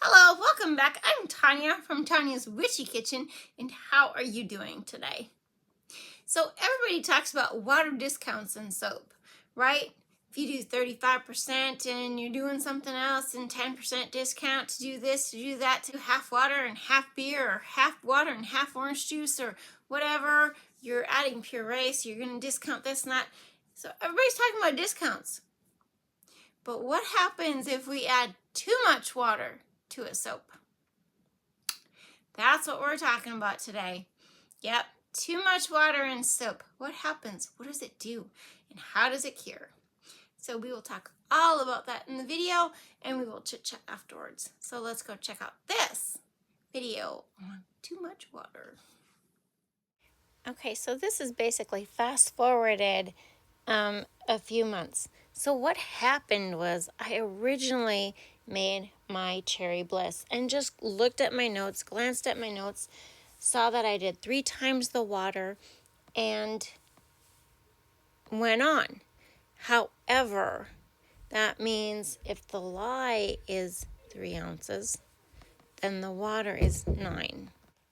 Hello, welcome back. I'm Tanya from Tanya's Witchy Kitchen, and how are you doing today? So everybody talks about water discounts in soap, right? If you do 35% and you're doing something else and 10% discount to do this, to do that, to half water and half beer, or half water and half orange juice, or whatever, you're adding puree, so you're going to discount this and that. So everybody's talking about discounts. But what happens if we add too much water to a soap? That's what we're talking about today. Yep, too much water in soap. What happens? What does it do? And how does it cure? So we will talk all about that in the video, and we will chit chat afterwards. So let's go check out this video on too much water. Okay, so this is basically fast forwarded a few months. So what happened was I originally made my Cherry Bliss and just looked at my notes, glanced at my notes, saw that I did 3 times the water and went on. However, that means if the lye is 3 ounces, then the water is 9.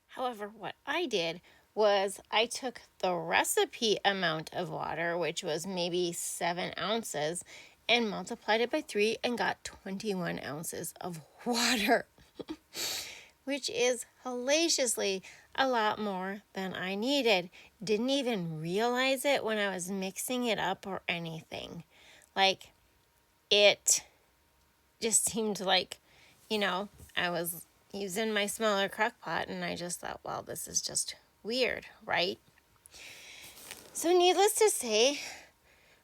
However, what I did was I took the recipe amount of water, which was maybe 7 ounces, and multiplied it by 3 and got 21 ounces of water, which is hellaciously a lot more than I needed. Didn't even realize it when I was mixing it up or anything. Like, it just seemed like, I was using my smaller crock pot, and I just thought, well, this is just weird, right? So needless to say,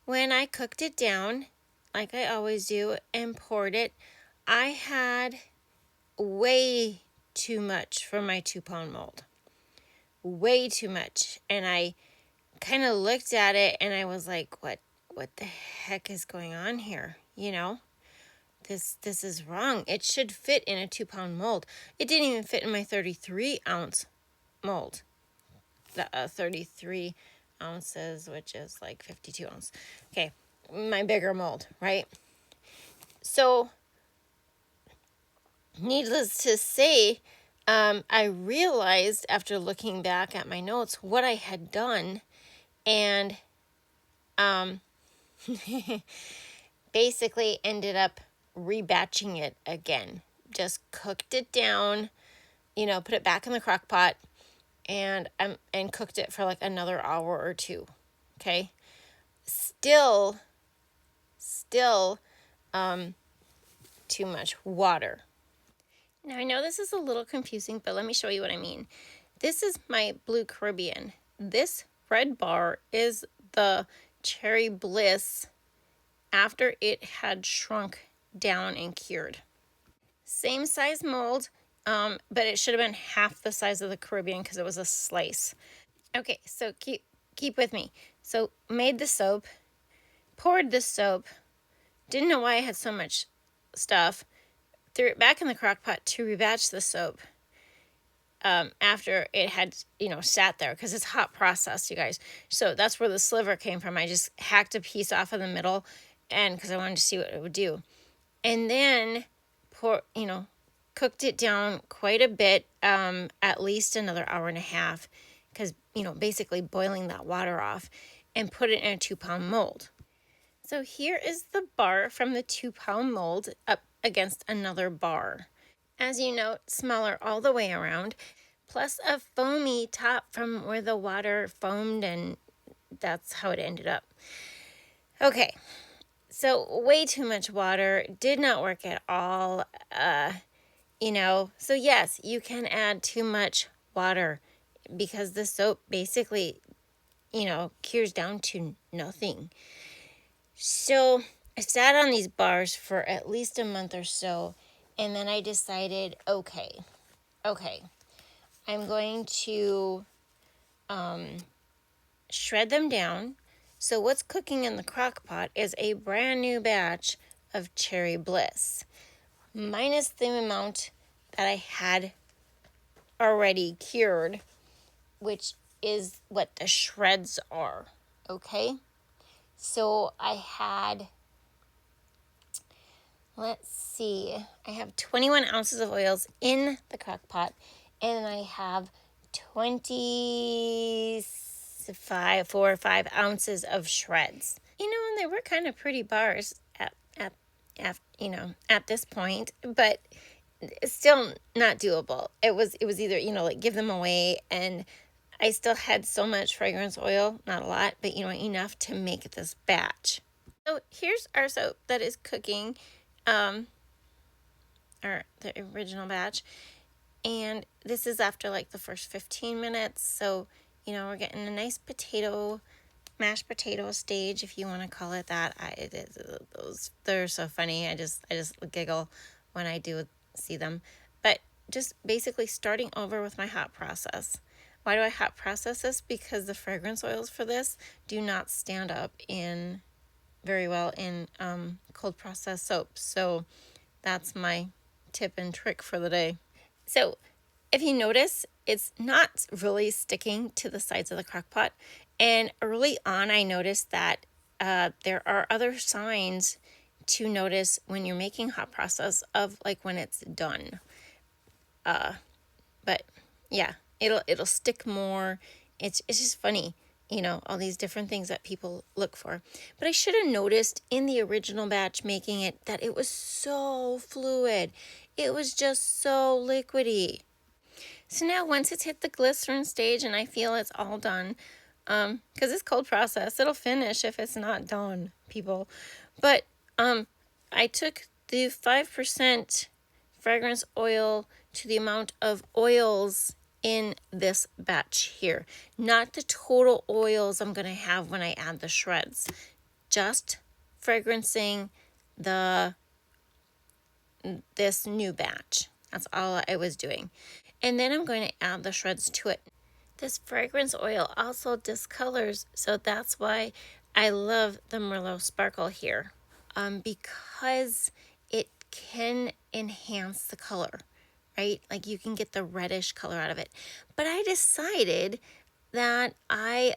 when I cooked it down, like I always do, and poured it, I had way too much for my 2-pound mold. Way too much. And I kind of looked at it and I was like, what the heck is going on here? This is wrong. It should fit in a 2-pound mold. It didn't even fit in my 33-ounce mold. 33 ounces, which is like 52 ounces. Okay, my bigger mold, right? So, needless to say, I realized after looking back at my notes what I had done, and basically ended up rebatching it again. Just cooked it down, put it back in the crock pot, and cooked it for like another hour or 2. Okay, still too much water. Now I know this is a little confusing, but let me show you what I mean. This is my Blue Caribbean. This red bar is the Cherry Bliss after it had shrunk down and cured. Same size mold, but it should have been half the size of the Caribbean because it was a slice. Okay, so keep with me. So made the soap, poured the soap, didn't know why I had so much stuff, threw it back in the crock pot to rebatch the soap after it had, sat there, because it's hot processed, you guys. So that's where the sliver came from. I just hacked a piece off of the middle, and because I wanted to see what it would do. And then cooked it down quite a bit, at least another hour and a half, because, basically boiling that water off, and put it in a 2-pound mold. So here is the bar from the 2-pound mold up against another bar. As you note, smaller all the way around, plus a foamy top from where the water foamed, and that's how it ended up. Okay, so way too much water, did not work at all, So yes, you can add too much water because the soap basically, cures down to nothing. So I sat on these bars for at least a month or so, and then I decided, okay, I'm going to shred them down. So what's cooking in the crock pot is a brand new batch of Cherry Bliss, minus the amount that I had already cured, which is what the shreds are, okay? So I had, Let's see. I have 21 ounces of oils in the crock pot, and I have 4 or 5 ounces of shreds. You know, and they were kind of pretty bars at this point, but it's still not doable. It was either, like give them away, and I still had so much fragrance oil, not a lot, but enough to make this batch. So here's our soap that is cooking, or the original batch, and this is after like the first 15 minutes. So we're getting a nice mashed potato stage, if you want to call it that. They're so funny. I just giggle when I do see them. But just basically starting over with my hot process. Why do I hot process this? Because the fragrance oils for this do not stand up very well in cold process soaps. So that's my tip and trick for the day. So if you notice, it's not really sticking to the sides of the crock pot. And early on, I noticed that there are other signs to notice when you're making hot process of like when it's done. But yeah, it'll stick more. It's just funny, all these different things that people look for. But I should have noticed in the original batch making it that it was so fluid. It was just so liquidy. So now once it's hit the glycerin stage and I feel it's all done, because it's cold process, it'll finish if it's not done, people. But I took the 5% fragrance oil to the amount of oils in this batch here. Not the total oils I'm going to have when I add the shreds. Just fragrancing this new batch. That's all I was doing. And then I'm going to add the shreds to it. This fragrance oil also discolors, so that's why I love the Merlot Sparkle here, because it can enhance the color, right? Like you can get the reddish color out of it. But I decided that I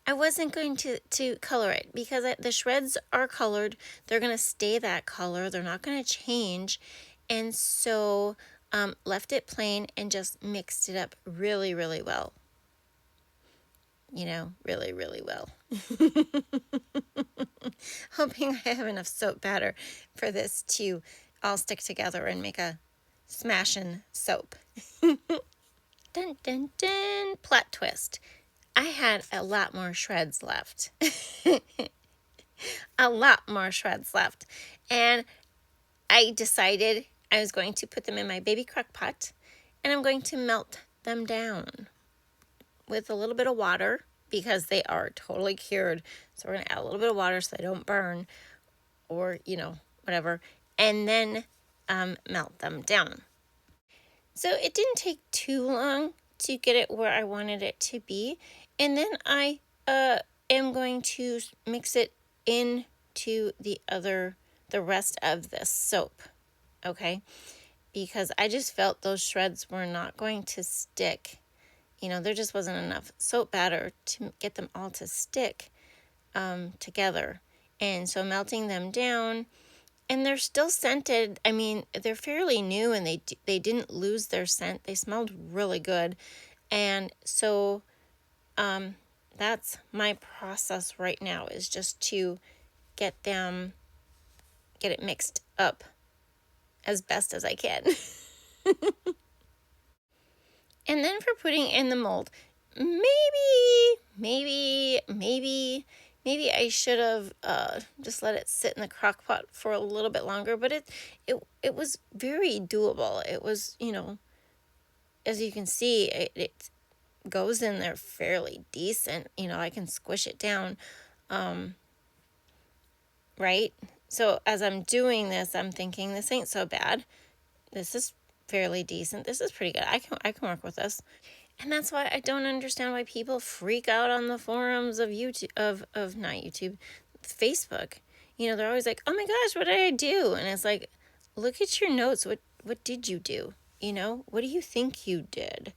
wasn't going to color it because the shreds are colored. They're going to stay that color. They're not going to change. And so left it plain and just mixed it up really, really well. Really, really well. Hoping I have enough soap batter for this to all stick together and make a smashing soap. Dun, dun, dun. Plot twist. I had a lot more shreds left. A lot more shreds left. And I decided I was going to put them in my baby crock pot and I'm going to melt them down with a little bit of water because they are totally cured. So we're going to add a little bit of water so they don't burn or, whatever. And then melt them down. So it didn't take too long to get it where I wanted it to be. And then I am going to mix it into the rest of this soap. Okay? Because I just felt those shreds were not going to stick. There just wasn't enough soap batter to get them all to stick together. And so melting them down, and they're still scented. I mean, they're fairly new and they didn't lose their scent. They smelled really good. And so that's my process right now, is just to get it mixed up as best as I can. And then for putting in the mold, maybe I should have just let it sit in the crock pot for a little bit longer, but it was very doable. It was, as you can see, it goes in there fairly decent. I can squish it down, right? So as I'm doing this, I'm thinking this ain't so bad. This is fairly decent. This is pretty good. I can work with this. And that's why I don't understand why people freak out on the forums of YouTube, of not YouTube, Facebook. They're always like, "Oh my gosh, what did I do?" And it's like, look at your notes. What did you do? What do you think you did?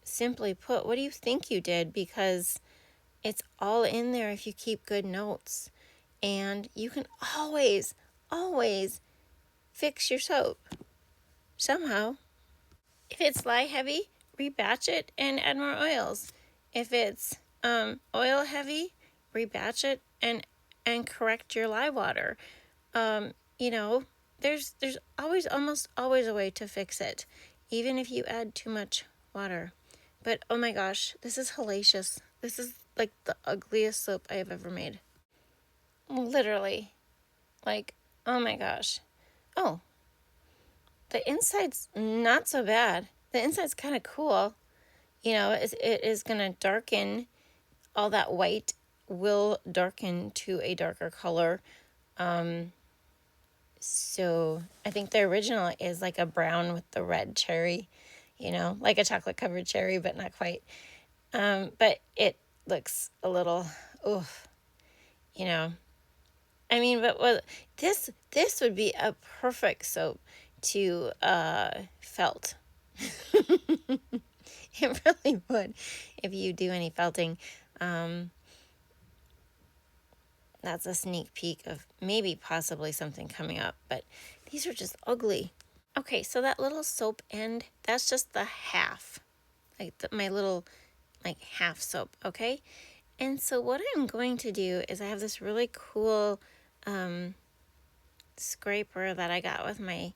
Simply put, what do you think you did? Because it's all in there if you keep good notes. And you can always, always fix your soap somehow. If it's lye heavy, rebatch it and add more oils. If it's oil heavy, rebatch it and correct your lye water. You know, there's always, almost always a way to fix it, even if you add too much water. But oh my gosh, this is hellacious. This is like the ugliest soap I have ever made. Literally. Like, oh my gosh. Oh, the inside's not so bad. The inside's kind of cool. You know, it is going to darken. All that white will darken to a darker color. So I think the original is like a brown with the red cherry, you know, like a chocolate covered cherry, but not quite. But it looks a little, oof, you know. I mean, but what this would be a perfect soap to felt. It really would, if you do any felting. That's a sneak peek of maybe possibly something coming up, but these are just ugly. Okay, so that little soap end, that's just the half, like my little like half soap, okay? And so what I'm going to do is I have this really cool scraper that I got with my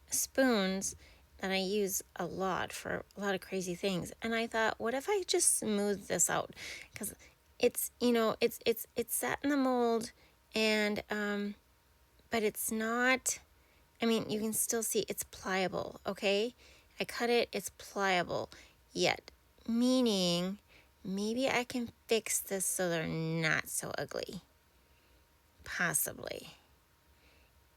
spoons that I use a lot for a lot of crazy things. And I thought, what if I just smooth this out? Because it's, you know, it's set in the mold, and but it's not, I mean, you can still see it's pliable, okay? I cut it, it's pliable, yet, meaning maybe I can fix this so they're not so ugly. Possibly.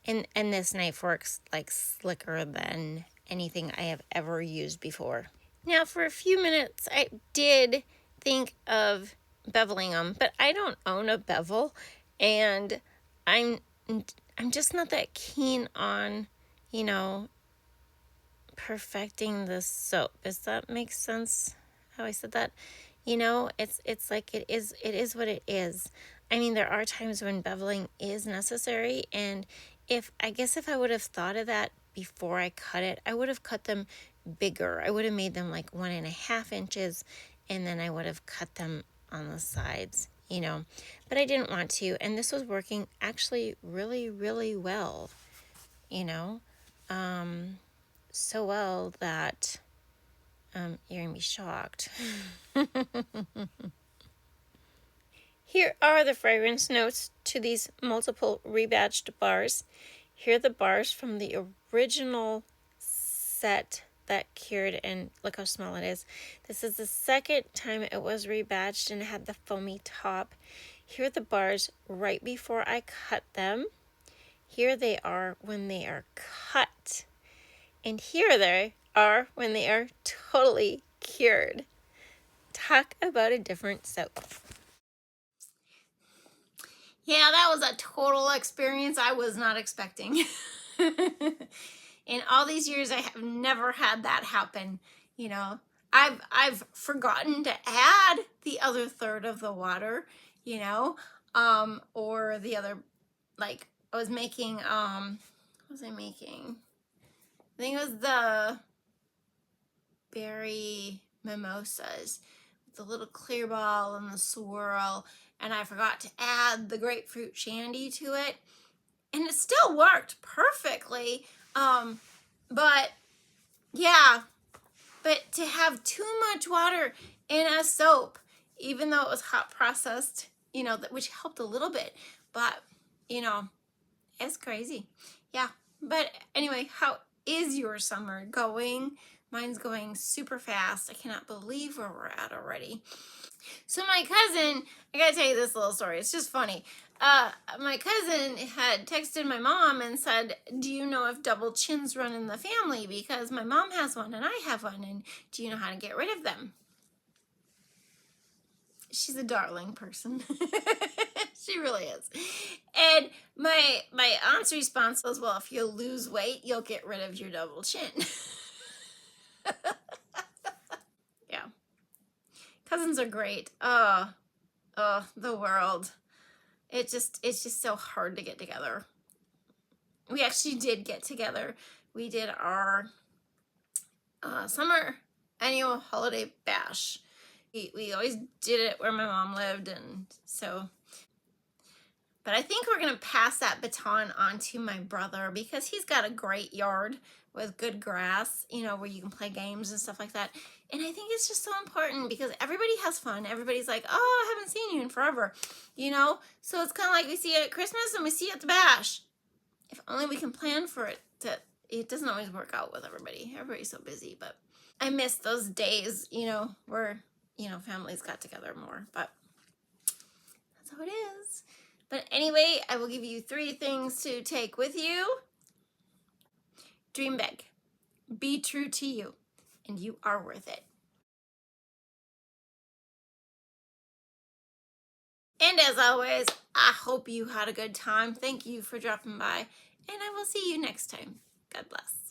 And this knife works like slicker than anything I have ever used before. Now, for a few minutes, I did think of beveling them, but I don't own a bevel, and I'm just not that keen on, you know, perfecting the soap. Does that make sense how I said that? You know, it's like it is what it is. I mean, there are times when beveling is necessary, and if I would have thought of that before I cut it, I would have cut them bigger. I would have made them like 1.5 inches, and then I would have cut them on the sides, you know, but I didn't want to, and this was working actually really, really well, you know, so well that you're gonna be shocked. Here are the fragrance notes to these multiple rebatched bars. Here are the bars from the original set that cured, and look how small it is. This is the second time it was rebatched and it had the foamy top. Here are the bars right before I cut them. Here they are when they are cut. And here they are when they are totally cured. Talk about a different soap. Yeah, that was a total experience I was not expecting. In all these years, I have never had that happen. You know, I've forgotten to add the other third of the water, you know, or the other, like I was making, what was I making? I think it was the berry mimosas with the little clear ball and the swirl, and I forgot to add the grapefruit shandy to it, and it still worked perfectly. But yeah, but to have too much water in a soap, even though it was hot processed, you know, which helped a little bit, but you know, it's crazy. Yeah, but anyway, how is your summer going? Mine's going super fast. I cannot believe where we're at already. So my cousin, I gotta tell you this little story. It's just funny. My cousin had texted my mom and said, do you know if double chins run in the family? Because my mom has one and I have one, and do you know how to get rid of them? She's a darling person. She really is. And my aunt's response was, well, if you lose weight, you'll get rid of your double chin. Yeah. Cousins are great. The world. it's just so hard to get together. We actually did get together. We did our summer annual holiday bash. We always did it where my mom lived, and so, but I think we're gonna pass that baton on to my brother because he's got a great yard with good grass, you know, where you can play games and stuff like that. And I think it's just so important because everybody has fun. Everybody's like, oh, I haven't seen you in forever, you know? So it's kind of like we see it at Christmas and we see it at the bash. If only we can plan for it. It doesn't always work out with everybody. Everybody's so busy, but I miss those days, you know, where, you know, families got together more, but that's how it is. But anyway, I will give you 3 things to take with you. Dream big. Be true to you, and you are worth it. And as always, I hope you had a good time. Thank you for dropping by, and I will see you next time. God bless.